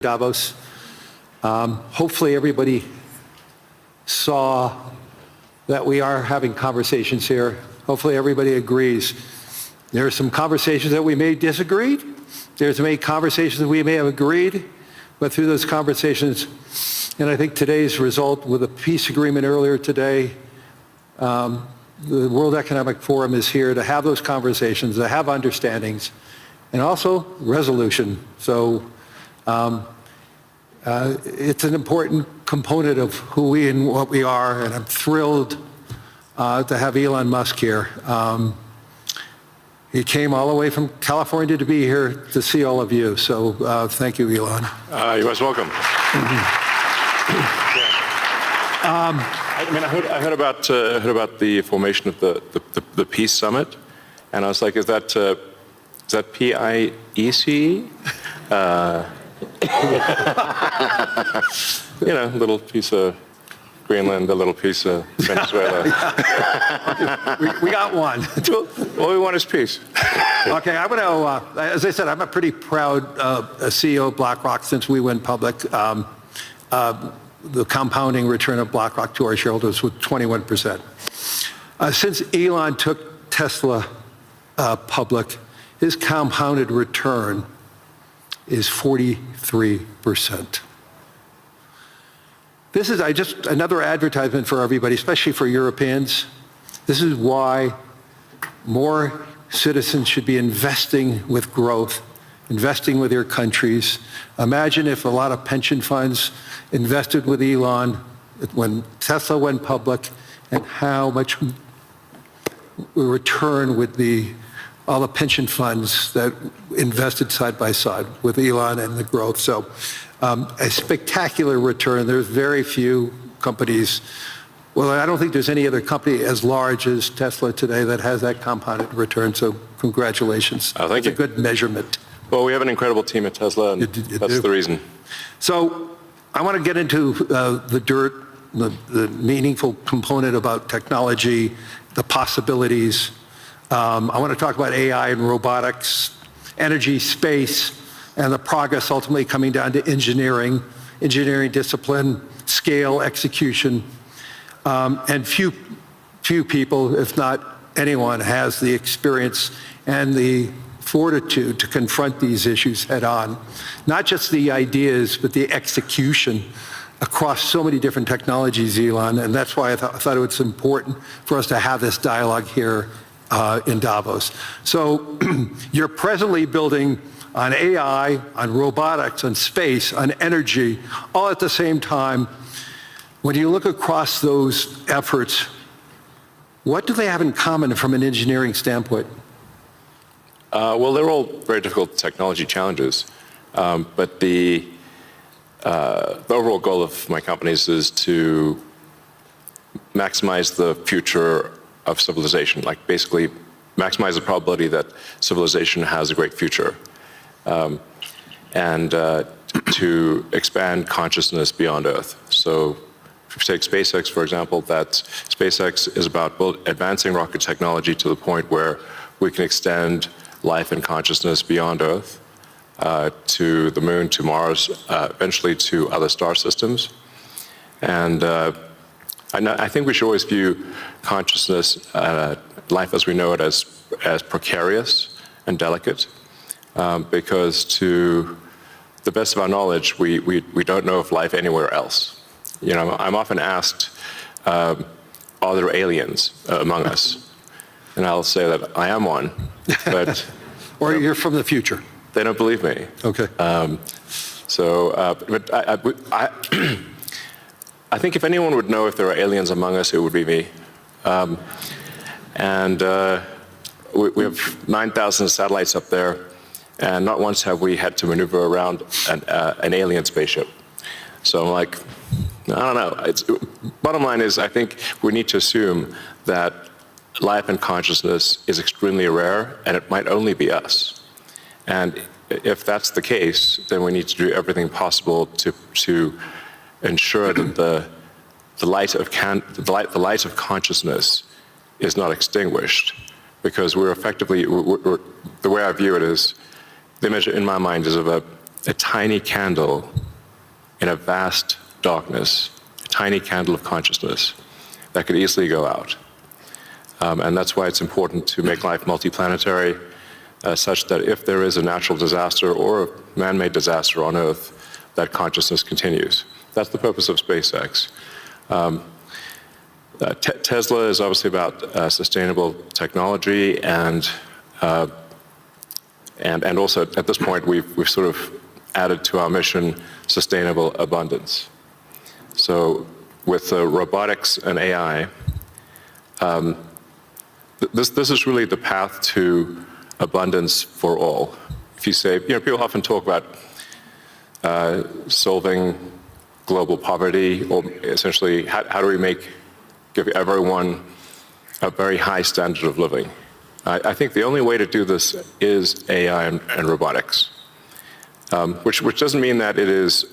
Davos. Hopefully everybody saw that we are having conversations here. Hopefully everybody agrees. There are some conversations that we may disagree. There's many conversations that we may have agreed, but through those conversations, and I think today's result with a peace agreement earlier today, the World Economic Forum is here to have those conversations, to have understandings, and also resolution. So it's an important component of who we and what we are, and I'm thrilled to have Elon Musk here. He came all the way from California to be here to see all of you, so thank you, Elon. You're most welcome. I heard about the formation of the Peace Summit, and I was like, is that PIEC? You know, a little piece of Greenland, a little piece of Venezuela. we got one. All we want is peace. Okay, I'm going to, as I said, I'm a pretty proud CEO of BlackRock since we went public. The compounding return of BlackRock to our shareholders was 21%. Since Elon took Tesla public, his compounded return is 43%. This is just another advertisement for everybody, especially for Europeans. This is why more citizens should be investing with growth, investing with their countries. Imagine if a lot of pension funds invested with Elon when Tesla went public, and how much return with all the pension funds that invested side by side with Elon and the growth. So a spectacular return. There's very few companies. Well, I don't think there's any other company as large as Tesla today that has that compounded return. So congratulations. Oh, thank you. It's a good measurement. Well, we have an incredible team at Tesla, and that's the reason. So I want to get into the dirt, the meaningful component about technology, the possibilities. I want to talk about AI and robotics, energy, space, and the progress ultimately coming down to engineering discipline, scale, execution. And few people, if not anyone, has the experience and the fortitude to confront these issues head on. Not just the ideas, but the execution across so many different technologies, Elon, and that's why I thought it was important for us to have this dialogue here in Davos. So you're presently building on AI, on robotics, on space, on energy, all at the same time. When you look across those efforts, what do they have in common from an engineering standpoint? Well, they're all very difficult technology challenges, but the overall goal of my companies is to maximize the future of civilization, like basically maximize the probability that civilization has a great future, and to expand consciousness beyond Earth. So if you take SpaceX, for example, that SpaceX is about advancing rocket technology to the point where we can extend life and consciousness beyond Earth, to the moon, to Mars, eventually to other star systems. And I think we should always view consciousness, life as we know it, as precarious and delicate, because to the best of our knowledge, we don't know of life anywhere else. You know, I'm often asked, are there aliens among us? And I'll say that I am one, but... Or you're from the future. They don't believe me. Okay. But I think if anyone would know if there are aliens among us, it would be me. We have 9,000 satellites up there, and not once have we had to maneuver around an alien spaceship. So I'm like, I don't know. Bottom line is, I think we need to assume that life and consciousness is extremely rare, and it might only be us. And if that's the case, then we need to do everything possible to ensure that the light of consciousness is not extinguished, because we're effectively, the way I view it is, the image in my mind is of a tiny candle in a vast darkness, a tiny candle of consciousness that could easily go out. And that's why it's important to make life multiplanetary, such that if there is a natural disaster or a man-made disaster on Earth, that consciousness continues. That's the purpose of SpaceX. Tesla is obviously about sustainable technology, and also at this point we've sort of added to our mission sustainable abundance. So with robotics and AI, this is really the path to abundance for all. If you say, people often talk about solving global poverty, or essentially how do we give everyone a very high standard of living. I think the only way to do this is AI and robotics, which doesn't mean that it is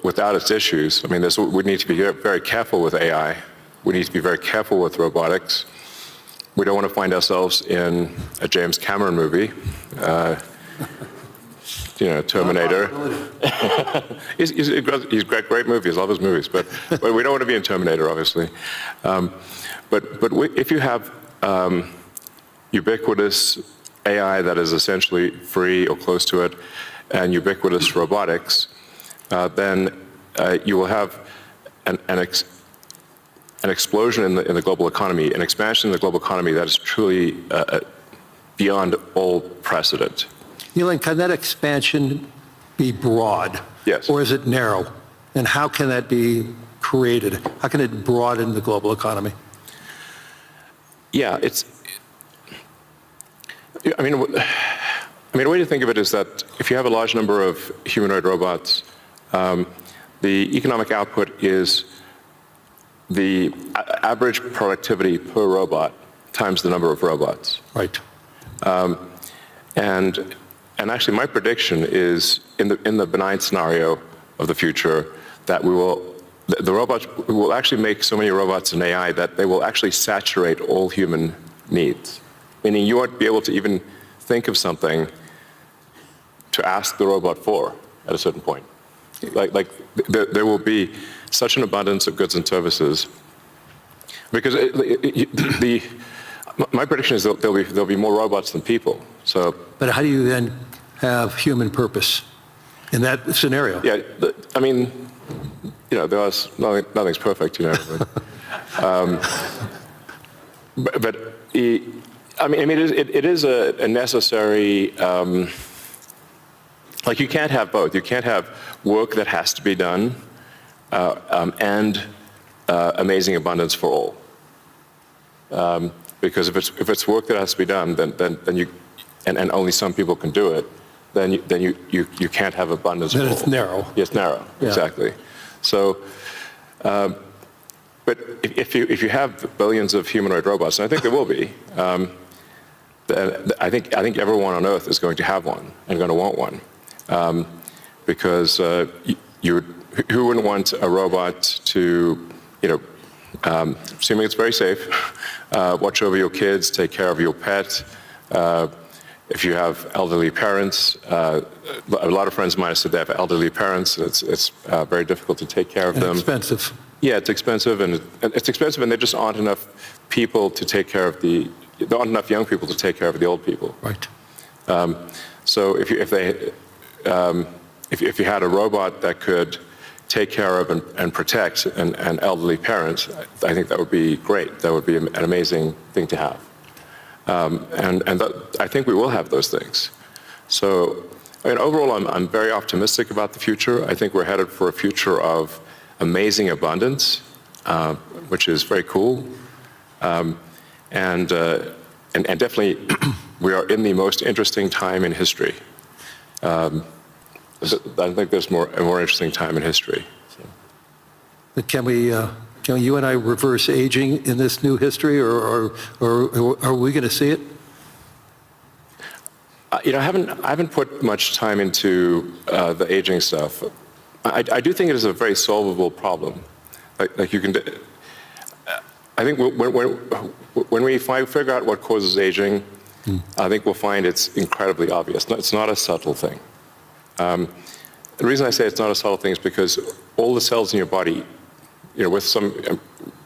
without its issues. I mean, we need to be very careful with AI. We need to be very careful with robotics. We don't want to find ourselves in a James Cameron movie, Terminator. He's great movies, love his movies, but we don't want to be in Terminator, obviously. But if you have ubiquitous AI that is essentially free or close to it, and ubiquitous robotics, then you will have an explosion in the global economy, an expansion in the global economy that is truly beyond all precedent. Elon, can that expansion be broad? Yes. Or is it narrow? And how can that be created? How can it broaden the global economy? Yeah, a way to think of it is that if you have a large number of humanoid robots, the economic output is the average productivity per robot times the number of robots. Right. And actually, my prediction is in the benign scenario of the future that the robots will actually make so many robots in AI that they will actually saturate all human needs. Meaning you won't be able to even think of something to ask the robot for at a certain point. There will be such an abundance of goods and services because my prediction is there'll be more robots than people. So, but how do you then have human purpose in that scenario? Yeah, nothing's perfect, but it is a necessary. You can't have both. You can't have work that has to be done and amazing abundance for all. Because if it's work that has to be done, then you and only some people can do it, then you can't have abundance for all. Then it's narrow. Yes, narrow. Yeah. Exactly. So, but if you have billions of humanoid robots, and I think there will be, I think everyone on Earth is going to have one and going to want one, because who wouldn't want a robot to, assuming it's very safe, watch over your kids, take care of your pet. If you have elderly parents, a lot of friends of mine have said they have elderly parents. It's very difficult to take care of them. Expensive. Yeah, it's expensive, and there just aren't enough people to take care of there aren't enough young people to take care of the old people. Right. So if you had a robot that could take care of and protect an elderly parent, I think that would be great. That would be an amazing thing to have. I think we will have those things. So, overall, I'm very optimistic about the future. I think we're headed for a future of amazing abundance, which is very cool. And definitely, we are in the most interesting time in history. I think there's a more interesting time in history. So. Can you and I reverse aging in this new history, or are we going to see it? I haven't put much time into the aging stuff. I do think it is a very solvable problem. Like you can. I think when we figure out what causes aging, I think we'll find it's incredibly obvious. It's not a subtle thing. The reason I say it's not a subtle thing is because all the cells in your body, with some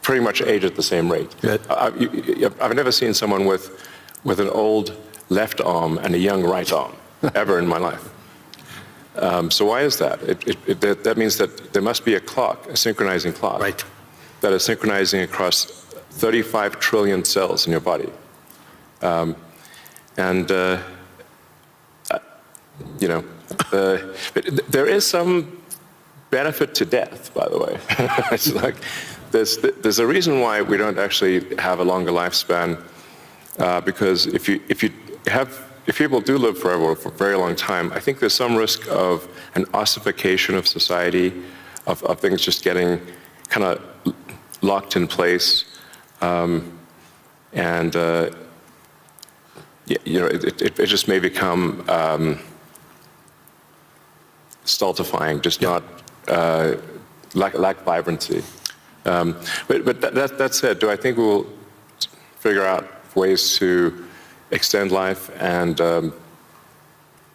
pretty much age at the same rate. Yeah. I've never seen someone with an old left arm and a young right arm ever in my life. So why is that? That means that there must be a clock, a synchronizing clock, Right. that is synchronizing across 35 trillion cells in your body. There is some benefit to death, by the way. It's like there's a reason why we don't actually have a longer lifespan, because if people do live forever for a very long time, I think there's some risk of an ossification of society, of things just getting kind of locked in place, it just may become stultifying, just not lack vibrancy. But that said, do I think we'll figure out ways to extend life and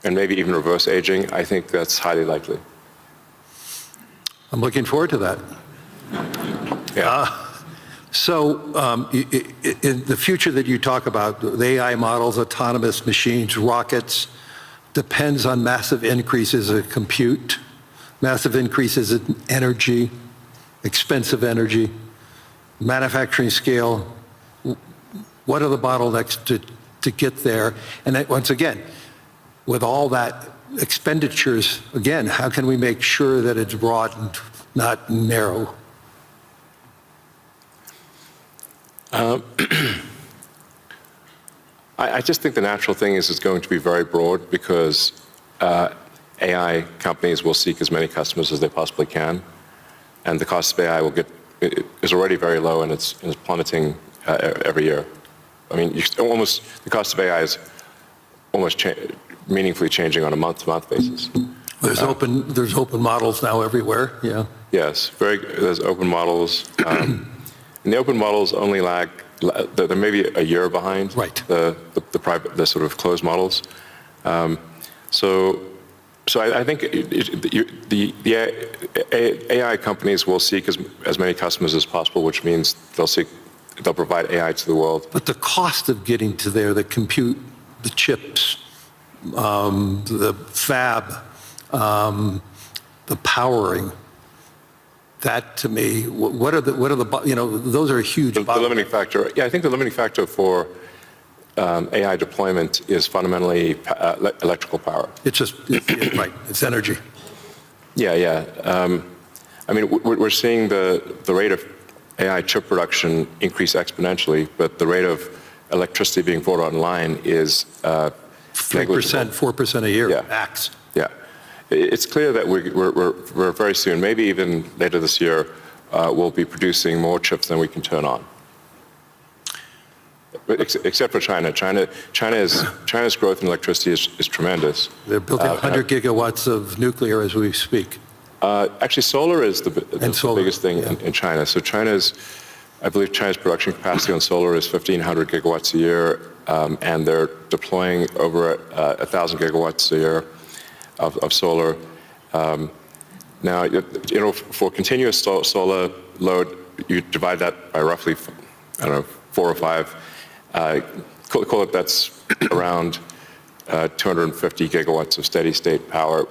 maybe even reverse aging? I think that's highly likely. I'm looking forward to that. Yeah. In the future that you talk about, the AI models, autonomous machines, rockets, depends on massive increases in compute, massive increases in energy, expensive energy, manufacturing scale. What are the bottlenecks to get there? And once again, with all that expenditures, again, how can we make sure that it's broad and not narrow? I just think the natural thing is it's going to be very broad, because AI companies will seek as many customers as they possibly can, and the cost of AI is already very low, and it's plummeting every year. I mean, the cost of AI is almost meaningfully changing on a month-to-month basis. There's open models now everywhere. Yeah. Yes, there's open models. And the open models only lag, they're maybe a year behind, Right. the sort of closed models. So I think the AI companies will seek as many customers as possible, which means they'll provide AI to the world. But the cost of getting to there, the compute, the chips, the fab, the powering, that to me, what are the those are huge. The limiting factor, yeah, I think the limiting factor for AI deployment is fundamentally electrical power. It's just, right, it's energy. Yeah. I mean, we're seeing the rate of AI chip production increase exponentially, but the rate of electricity being brought online is 3%, 4% a year, Yeah. max. Yeah. It's clear that we're very soon, maybe even later this year, we'll be producing more chips than we can turn on. Except for China. China's growth in electricity is tremendous. They're building 100 gigawatts of nuclear as we speak. Actually, solar is the biggest thing yeah. in China. So I believe China's production capacity on solar is 1,500 gigawatts a year, and they're deploying over 1,000 gigawatts a year of solar. Now, for continuous solar load, you divide that by roughly, 4 or 5. Call it that's around 250 gigawatts of steady state power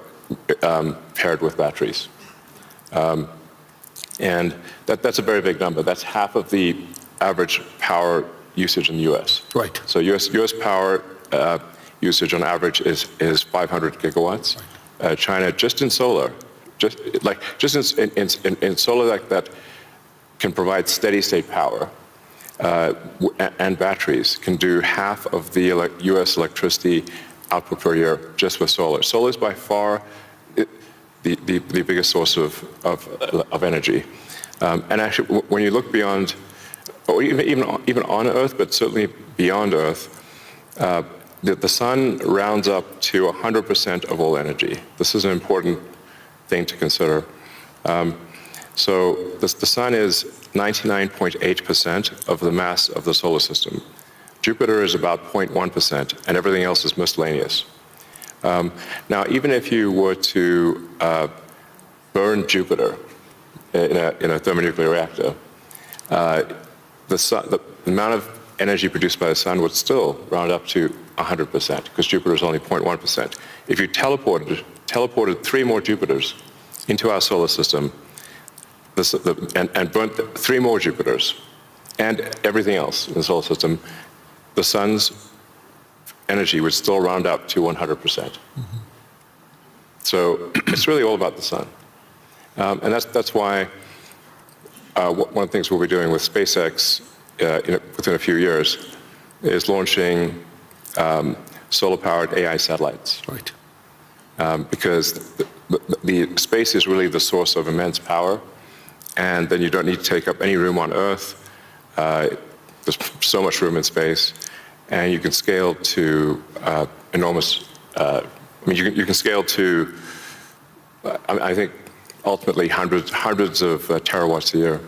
paired with batteries. And that's a very big number. That's half of the average power usage in the U.S. Right. So U.S. power usage on average is 500 gigawatts. China, just in solar, in solar that can provide steady state power and batteries, can do half of the U.S. electricity output per year just with solar. Solar is by far the biggest source of energy. And actually, when you look beyond, or even on Earth, but certainly beyond Earth, the sun rounds up to 100% of all energy. This is an important thing to consider. So the sun is 99.8% of the mass of the solar system. Jupiter is about 0.1%, and everything else is miscellaneous. Now, even if you were to burn Jupiter in a thermonuclear reactor, the amount of energy produced by the sun would still round up to 100%, because Jupiter is only 0.1%. If you teleported 3 more Jupiters into our solar system, and burnt 3 more Jupiters, and everything else in the solar system, the sun's energy would still round up to 100%. So it's really all about the sun. And that's why one of the things we'll be doing with SpaceX within a few years is launching solar-powered AI satellites. Right. Because the space is really the source of immense power, and then you don't need to take up any room on Earth. There's so much room in space, and you can scale to enormous. You can scale to, I think, ultimately hundreds of terawatts a year.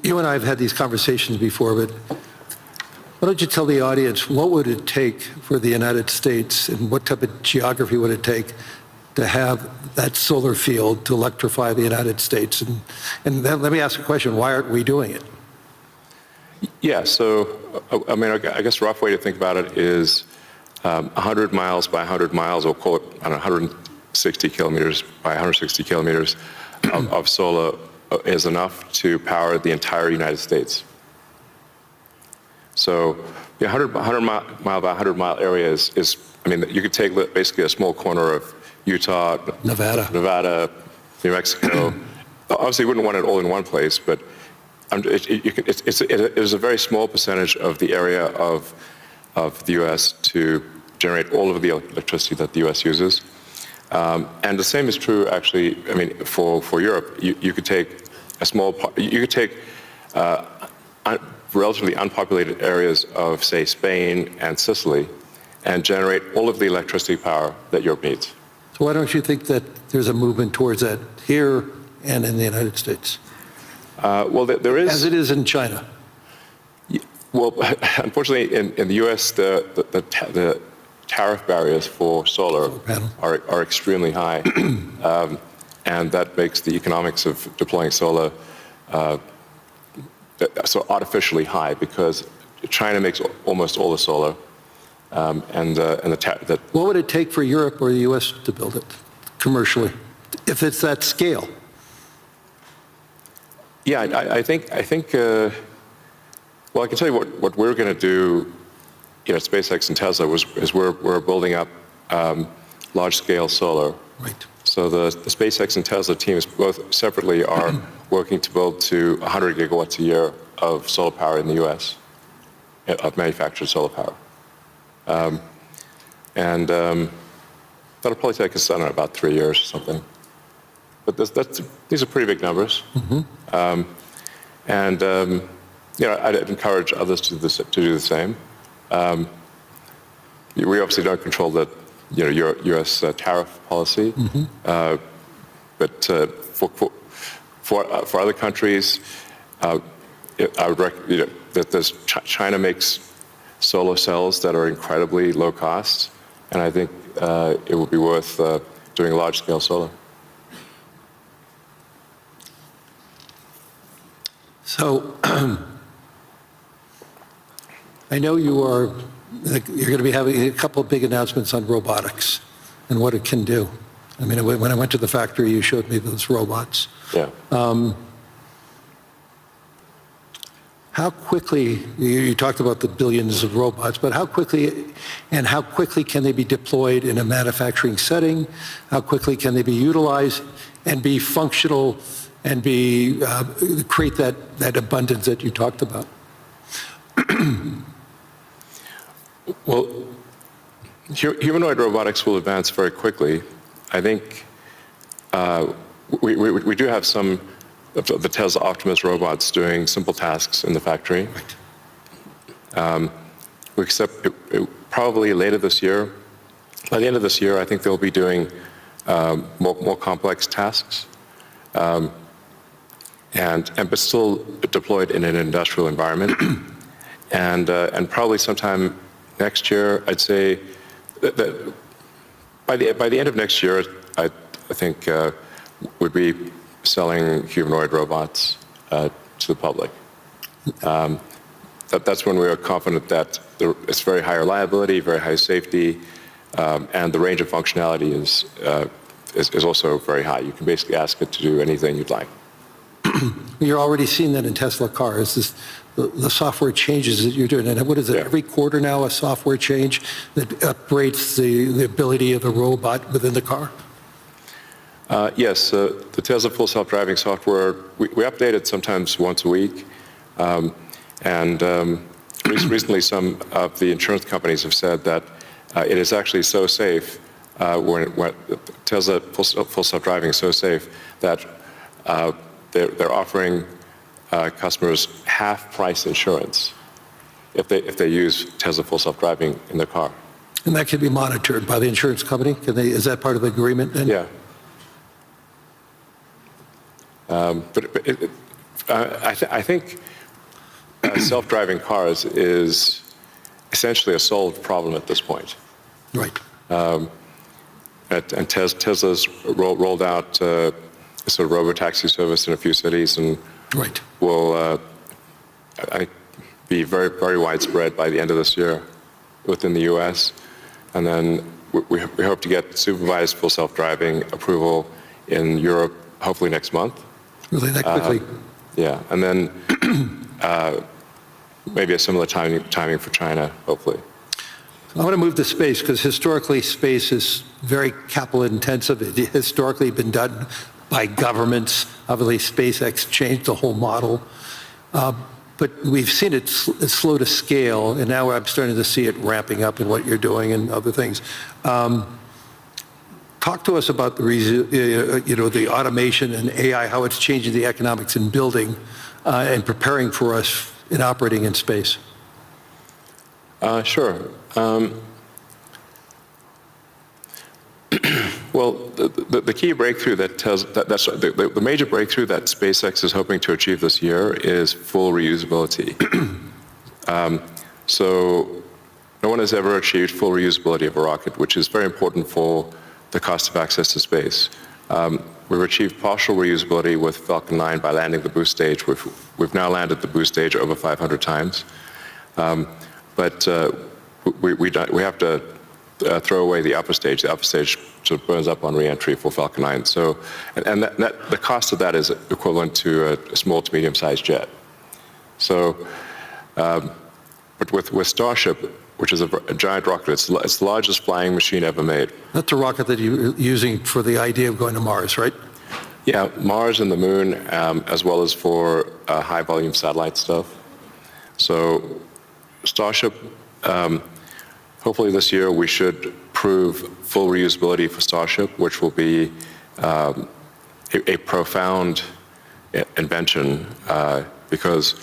You and I have had these conversations before, but why don't you tell the audience, what would it take for the United States, and what type of geography would it take to have that solar field to electrify the United States? And then let me ask a question, why aren't we doing it? Yeah, so, I mean, I guess a rough way to think about it is 100 miles by 100 miles, or call it, I don't know, 160 kilometers by 160 kilometers of solar is enough to power the entire United States. So the 100 mile by 100 mile area is, I mean, you could take basically a small corner of Utah, Nevada, New Mexico. Obviously, you wouldn't want it all in one place, but it is a very small percentage of the area of the U.S. to generate all of the electricity that the U.S. uses. And the same is true, actually, I mean, for Europe. You could take a small part, you could take relatively unpopulated areas of, say, Spain and Sicily, and generate all of the electricity power that Europe needs. So why don't you think that there's a movement towards that here and in the United States? Well, there is. As it is in China. Well, unfortunately, in the U.S., the tariff barriers for solar are extremely high, and that makes the economics of deploying solar so artificially high, because China makes almost all the solar, What would it take for Europe or the U.S. to build it commercially, if it's that scale? Yeah, I think. Well, I can tell you what we're going to do, at SpaceX and Tesla is we're building up large-scale solar. Right. So the SpaceX and Tesla teams both separately are working to build to 100 gigawatts a year of solar power in the U.S., of manufactured solar power. That'll probably take us, I don't know, about 3 years or something. But these are pretty big numbers. I'd encourage others to do the same. We obviously don't control the U.S. Tariff policy, but for other countries, I would recommend that China makes solar cells that are incredibly low cost, and I think it would be worth doing large-scale solar. So I know you're going to be having a couple of big announcements on robotics and what it can do. I mean, when I went to the factory, you showed me those robots. Yeah. How quickly, you talked about the billions of robots, but how quickly can they be deployed in a manufacturing setting? How quickly can they be utilized and be functional and create that abundance that you talked about? Well, humanoid robotics will advance very quickly. I think we do have some of the Tesla Optimus robots doing simple tasks in the factory. We expect probably later this year. By the end of this year, I think they'll be doing more complex tasks. but still deployed in an industrial environment. And probably sometime next year, I'd say that by the end of next year, I think we'd be selling humanoid robots to the public. That's when we are confident that it's very high reliability, very high safety, and the range of functionality is also very high. You can basically ask it to do anything you'd like. You're already seeing that in Tesla cars, the software changes that you're doing. And what is it, every quarter now, a software change that upgrades the ability of the robot within the car? Yes, the Tesla Full Self-Driving software, we update it sometimes once a week. Recently, some of the insurance companies have said that it is actually so safe, when Tesla Full Self-Driving is so safe that they're offering customers half-price insurance if they use Tesla Full Self-Driving in their car. And that can be monitored by the insurance company? Is that part of the agreement then? Yeah. I think self-driving cars is essentially a solved problem at this point. Right. And Tesla's rolled out a sort of robotaxi service in a few cities, and right. will be very, very widespread by the end of this year within the U.S. And then we hope to get supervised full self-driving approval in Europe hopefully next month. Really, that quickly? Yeah, and then maybe a similar timing for China, hopefully. I want to move to space because historically space is very capital intensive. It historically been done by governments. Obviously, SpaceX changed the whole model. But we've seen it slow to scale, and now I'm starting to see it ramping up in what you're doing and other things. Talk to us about the automation and AI, how it's changing the economics in building and preparing for us in operating in space. Sure. Well, the key breakthrough the major breakthrough that SpaceX is hoping to achieve this year is full reusability. So no one has ever achieved full reusability of a rocket, which is very important for the cost of access to space. We've achieved partial reusability with Falcon 9 by landing the boost stage. We've now landed the boost stage over 500 times. But we have to throw away the upper stage. The upper stage sort of burns up on re-entry for Falcon 9. So, and the cost of that is equivalent to a small to medium-sized jet. So, but with Starship, which is a giant rocket, it's the largest flying machine ever made. That's a rocket that you're using for the idea of going to Mars, right? Yeah, Mars and the Moon, as well as for high-volume satellite stuff. So, Starship, hopefully this year we should prove full reusability for Starship, which will be a profound invention because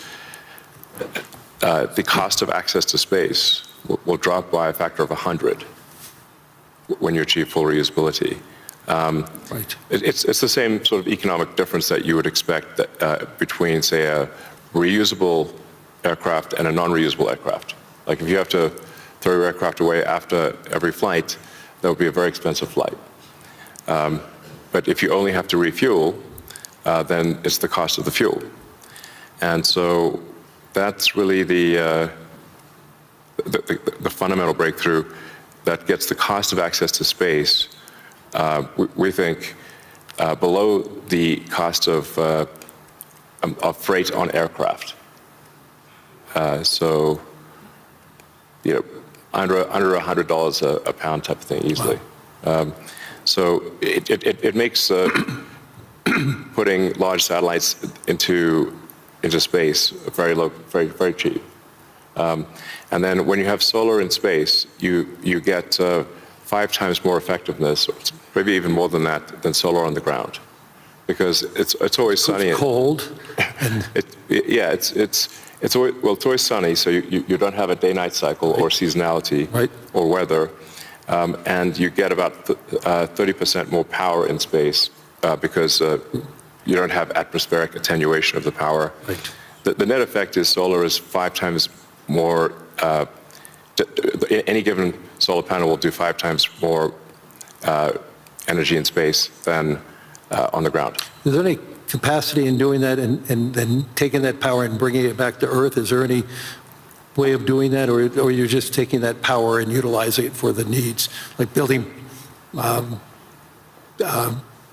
the cost of access to space will drop by a factor of 100 when you achieve full reusability. Right. It's the same sort of economic difference that you would expect between, say, a reusable aircraft and a non-reusable aircraft. Like if you have to throw your aircraft away after every flight, that would be a very expensive flight. But if you only have to refuel, then it's the cost of the fuel. And so that's really the fundamental breakthrough that gets the cost of access to space, we think, below the cost of freight on aircraft. So, you know, under $100 a pound type of thing easily. Wow. So it makes putting large satellites into space very low, very cheap. And then when you have solar in space, you get 5 times more effectiveness, maybe even more than that, than solar on the ground, because it's always sunny. It's cold. And It's always sunny, so you don't have a day-night cycle or seasonality or weather, and you get about 30% more power in space because you don't have atmospheric attenuation of the power. Right. The net effect is solar is 5 times more, any given solar panel will do 5 times more energy in space than on the ground. Is there any capacity in doing that and then taking that power and bringing it back to Earth? Is there any way of doing that, or you're just taking that power and utilizing it for the needs, like building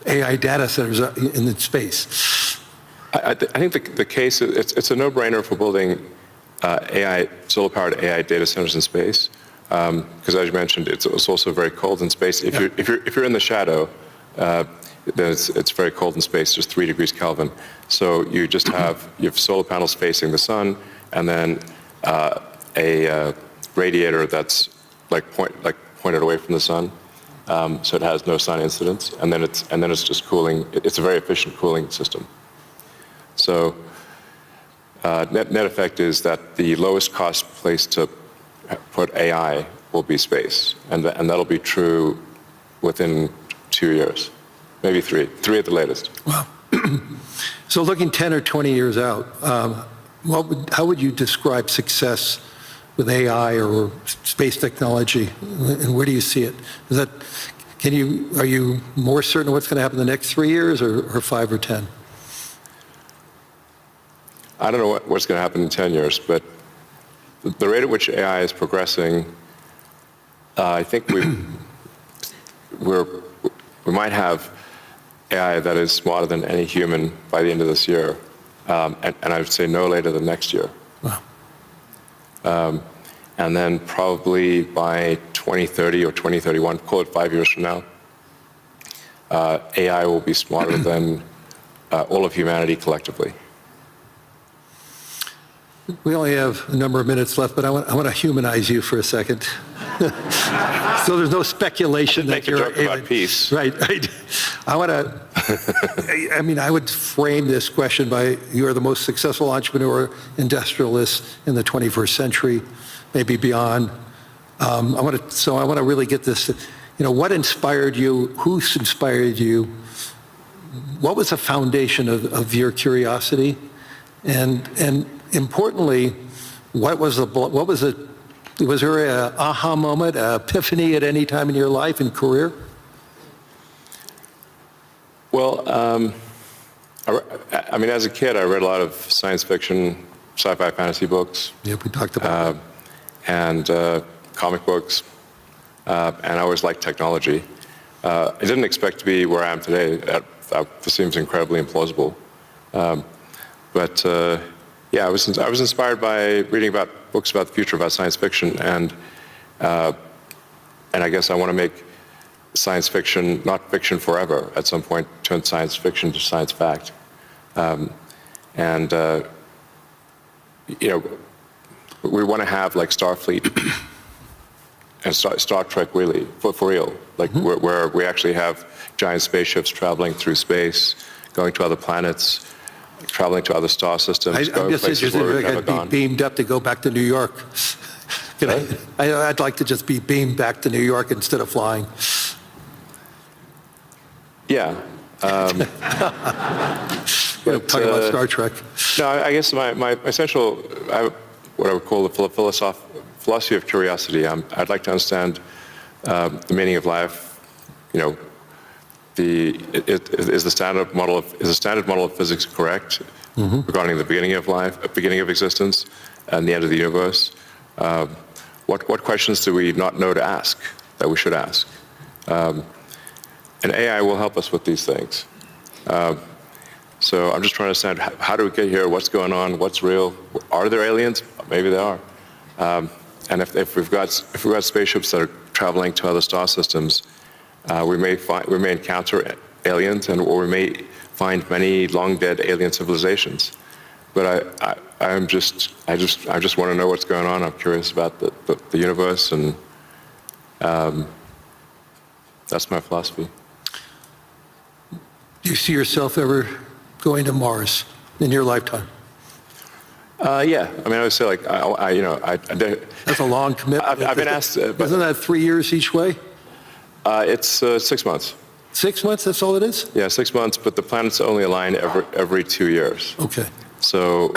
AI data centers in space? I think the case, it's a no-brainer for building solar-powered AI data centers in space, because as you mentioned, it's also very cold in space. If you're in the shadow, then it's very cold in space, just 3 degrees Kelvin. So you just have solar panels facing the sun, and then a radiator that's pointed away from the sun, so it has no sun incidence, and then it's just cooling. It's a very efficient cooling system. So net effect is that the lowest cost place to put AI will be space, and that'll be true within 2 years, maybe 3 at the latest. Wow. So looking 10 or 20 years out, how would you describe success with AI or space technology, and where do you see it? Are you more certain of what's going to happen in the next 3 years, or 5 or 10? I don't know what's going to happen in 10 years, but the rate at which AI is progressing, I think we might have AI that is smarter than any human by the end of this year, and I would say no later than next year. Wow. And then probably by 2030 or 2031, call it 5 years from now, AI will be smarter than all of humanity collectively. We only have a number of minutes left, but I want to humanize you for a second. So there's no speculation that you're joke about peace. Right. I want to. I would frame this question by: you are the most successful entrepreneur, industrialist in the 21st century, maybe beyond. I want to really get this. What inspired you? Who inspired you? What was the foundation of your curiosity? And importantly, was there an aha moment, an epiphany at any time in your life and career? Well, as a kid, I read a lot of science fiction, sci-fi fantasy books. Yeah, we talked about that. And comic books, and I always liked technology. I didn't expect to be where I am today. That seems incredibly implausible. But I was inspired by reading about books about the future, about science fiction, and I guess I want to make science fiction not fiction forever. At some point, turn science fiction to science fact. We want to have like Starfleet and Star Trek, really, for real, like where we actually have giant spaceships traveling through space, going to other planets, traveling to other star systems. I'm just interested if I could be beamed up to go back to New York. I'd like to just be beamed back to New York instead of flying. Yeah. Talking about Star Trek. No, I guess my essential, what I would call the philosophy of curiosity. I'd like to understand the meaning of life. Is the standard model of physics correct regarding the beginning of life, beginning of existence, and the end of the universe? What questions do we not know to ask that we should ask? And AI will help us with these things. So I'm just trying to understand how do we get here? What's going on? What's real? Are there aliens? Maybe there are. And if we've got spaceships that are traveling to other star systems, we may encounter aliens, or we may find many long dead alien civilizations. But I just want to know what's going on. I'm curious about the universe, and that's my philosophy. Do you see yourself ever going to Mars in your lifetime? Yeah, I would say like That's a long commitment. I've been asked. Isn't that 3 years each way? It's 6 months. 6 months, that's all it is? Yeah, 6 months, but the planets only align every 2 years. Okay. So,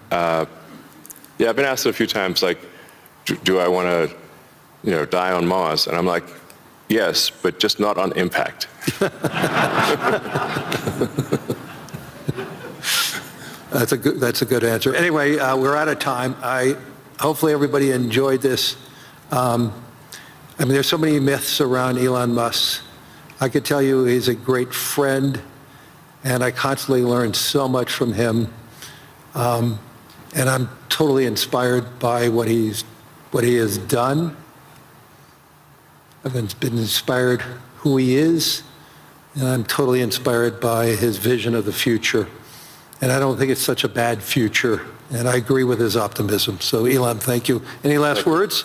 yeah, I've been asked it a few times, like, do I want to, die on Mars? And I'm like, yes, but just not on impact. That's a good answer. Anyway, we're out of time. Hopefully everybody enjoyed this. There's so many myths around Elon Musk. I could tell you he's a great friend, and I constantly learn so much from him. And I'm totally inspired by what he has done. I've been inspired who he is, and I'm totally inspired by his vision of the future. And I don't think it's such a bad future, and I agree with his optimism. So Elon, thank you. Any last words?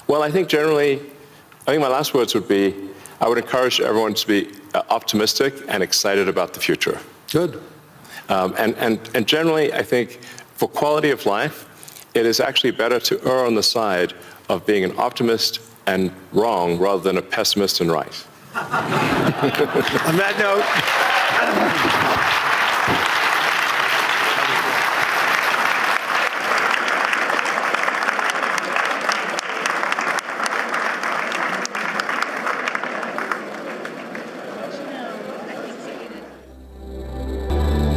Well, I think my last words would be, I would encourage everyone to be optimistic and excited about the future. Good. And generally, I think for quality of life, it is actually better to err on the side of being an optimist and wrong rather than a pessimist and right. On that note.